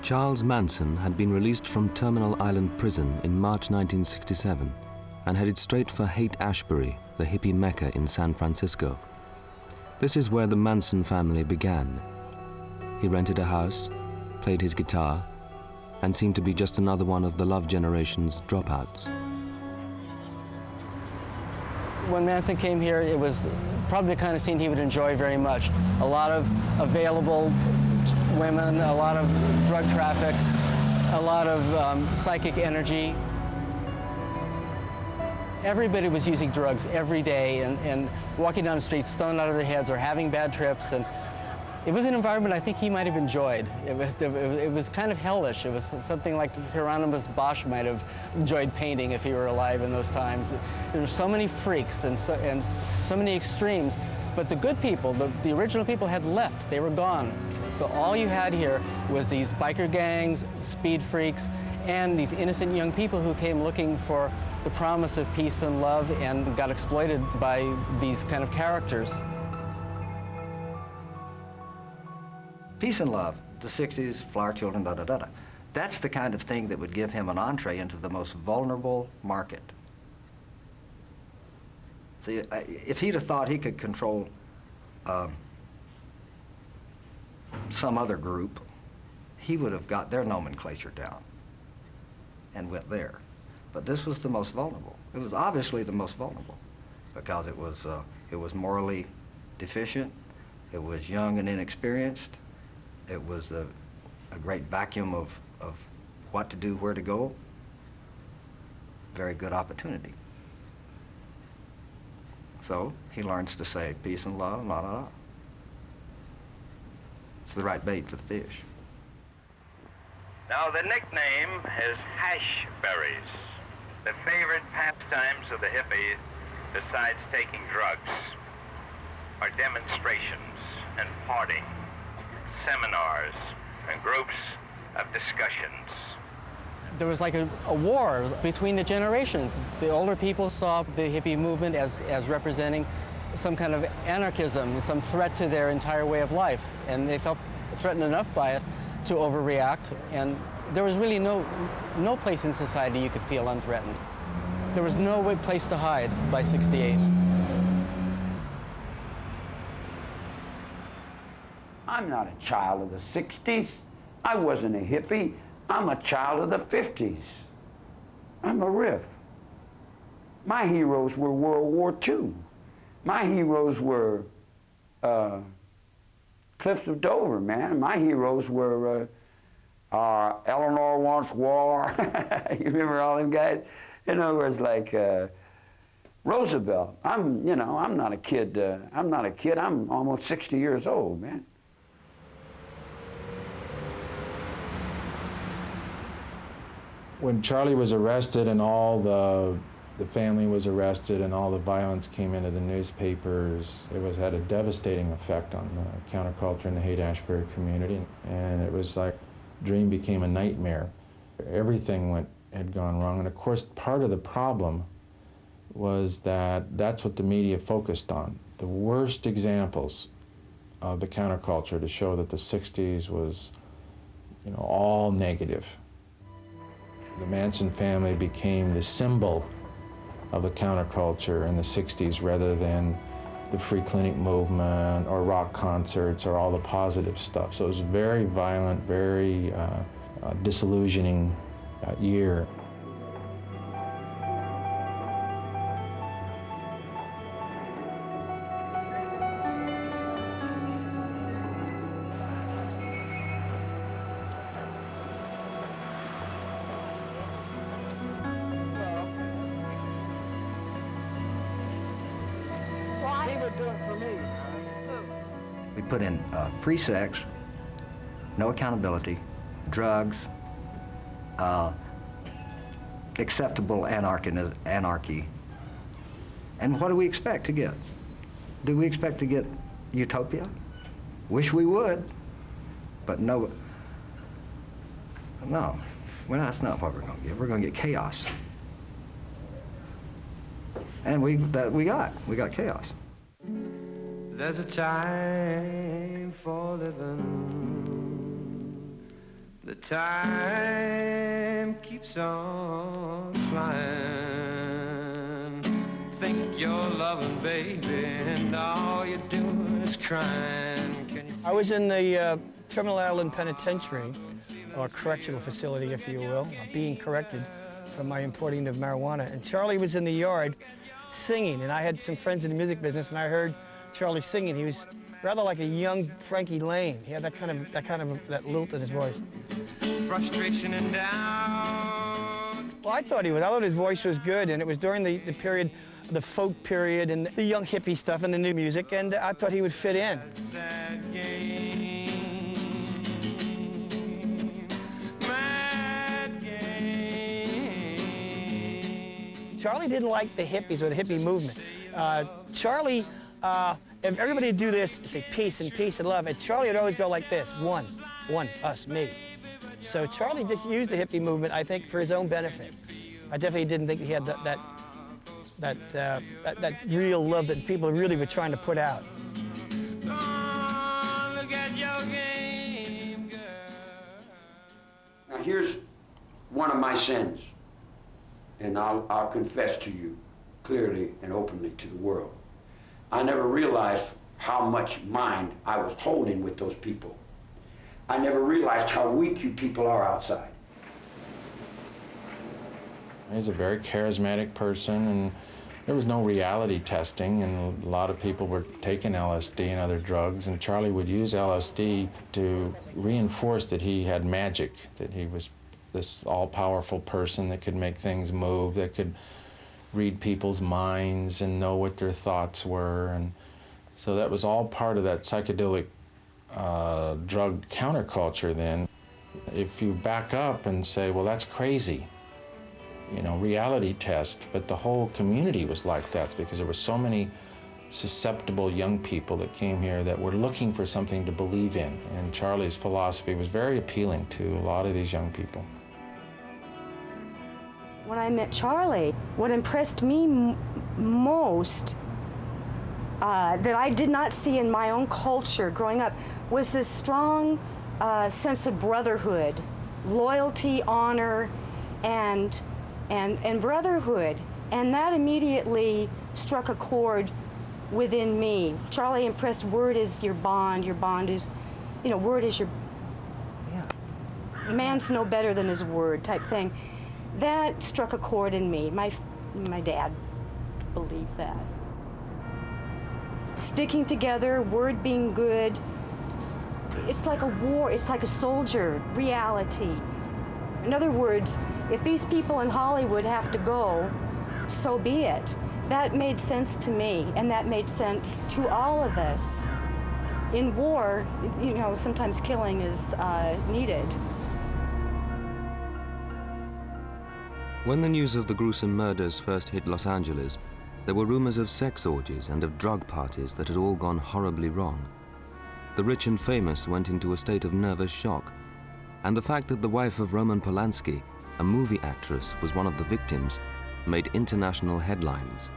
Charles Manson had been released from Terminal Island Prison in March 1967 and headed straight for Haight-Ashbury, the hippie mecca in San Francisco. This is where the Manson family began. He rented a house, played his guitar, and seemed to be just another one of the Love generation's dropouts. When Manson came here, it was probably the kind of scene he would enjoy very much. A lot of available women, a lot of drug traffic, a lot of psychic energy. Everybody was using drugs every day and walking down the street stoned out of their heads or having bad trips. And it was an environment I think he might have enjoyed. It was kind of hellish. It was something like Hieronymus Bosch might have enjoyed painting if he were alive in those times. There were so many freaks and so many extremes. But the good people, the original people had left. They were gone. So all you had here was these biker gangs, speed freaks, and these innocent young people who came looking for the promise of peace and love and got exploited by these kind of characters. Peace and love, the 60s, flower children, da-da-da-da. That's the kind of thing that would give him an entree into the most vulnerable market. See, if he'd have thought he could control some other group, he would have got their nomenclature down and went there. But this was the most vulnerable. It was obviously the most vulnerable because it was morally deficient, it was young and inexperienced, it was a great vacuum of what to do, where to go. Very good opportunity. So he learns to say peace and love, la la la. It's the right bait for the fish. Now the nickname is hash berries, the favorite pastimes of the hippies, besides taking drugs, are demonstrations and partying, seminars, and groups of discussions. There was like a war between the generations. The older people saw the hippie movement as representing some kind of anarchism, some threat to their entire way of life, and they felt threatened enough by it to overreact, and there was really no place in society you could feel unthreatened. There was no place to hide by '68. I'm not a child of the 60s. I wasn't a hippie. I'm a child of the 50s. I'm a riff. My heroes were World War II. My heroes were Cliffs of Dover, man. My heroes were Eleanor Wants War. You remember all them guys? In other words, like Roosevelt. I'm not a kid. I'm almost 60 years old, man. When Charlie was arrested and all the family was arrested and all the violence came into the newspapers, it had a devastating effect on the counterculture in the Haight-Ashbury community. And it was like dream became a nightmare. Everything had gone wrong. And of course, part of the problem was that that's what the media focused on. The worst examples of the counterculture to show that the 60s was, all negative. The Manson family became the symbol of the counterculture in the 60s rather than the free clinic movement or rock concerts or all the positive stuff. So it was a very violent, very disillusioning year. We put in free sex, no accountability, drugs, acceptable anarchy. And what do we expect to get? Do we expect to get utopia? Wish we would, but no. No, that's not what we're going to get. We're going to get chaos. And we got chaos. There's a time for living. The time keeps on flying. Think you're loving, baby, and all you're doing is crying. I was in the Terminal Island Penitentiary, or correctional facility, if you will, being corrected from my importing of marijuana. And Charlie was in the yard singing, and I had some friends in the music business, and I heard Charlie singing. He was rather like a young Frankie Lane. He had that lilt in his voice. Frustration and doubt. Well, I thought his voice was good, and it was during the period, the folk period, and the young hippie stuff and the new music, and I thought he would fit in. That game, mad game. Charlie didn't like the hippies or the hippie movement. Charlie, if everybody would do this, say peace and love, and Charlie would always go like this, one, us, me. So Charlie just used the hippie movement, I think, for his own benefit. I definitely didn't think he had that real love that people really were trying to put out. Oh, look at your game, girl. Now here's one of my sins, and I'll confess to you clearly and openly to the world. I never realized how much mind I was holding with those people. I never realized how weak you people are outside. He's a very charismatic person, and there was no reality testing, and a lot of people were taking LSD and other drugs, and Charlie would use LSD to reinforce that he had magic, that he was this all-powerful person that could make things move, that could read people's minds and know what their thoughts were. And so that was all part of that psychedelic drug counterculture then. If you back up and say, well, that's crazy, you know, reality test, but the whole community was like that because there were so many susceptible young people that came here that were looking for something to believe in, and Charlie's philosophy was very appealing to a lot of these young people. When I met Charlie, what impressed me most that I did not see in my own culture growing up was this strong sense of brotherhood, loyalty, honor, and brotherhood. And that immediately struck a chord within me. Charlie impressed word is your bond is, you know, word is your, yeah. Man's no better than his word type thing. That struck a chord in me. My dad believed that. Sticking together, word being good, it's like a war, it's like a soldier reality. In other words, if these people in Hollywood have to go, so be it. That made sense to me, and that made sense to all of us. In war, you know, sometimes killing is needed. When the news of the gruesome murders first hit Los Angeles, there were rumors of sex orgies and of drug parties that had all gone horribly wrong. The rich and famous went into a state of nervous shock, and the fact that the wife of Roman Polanski, a movie actress, was one of the victims, made international headlines.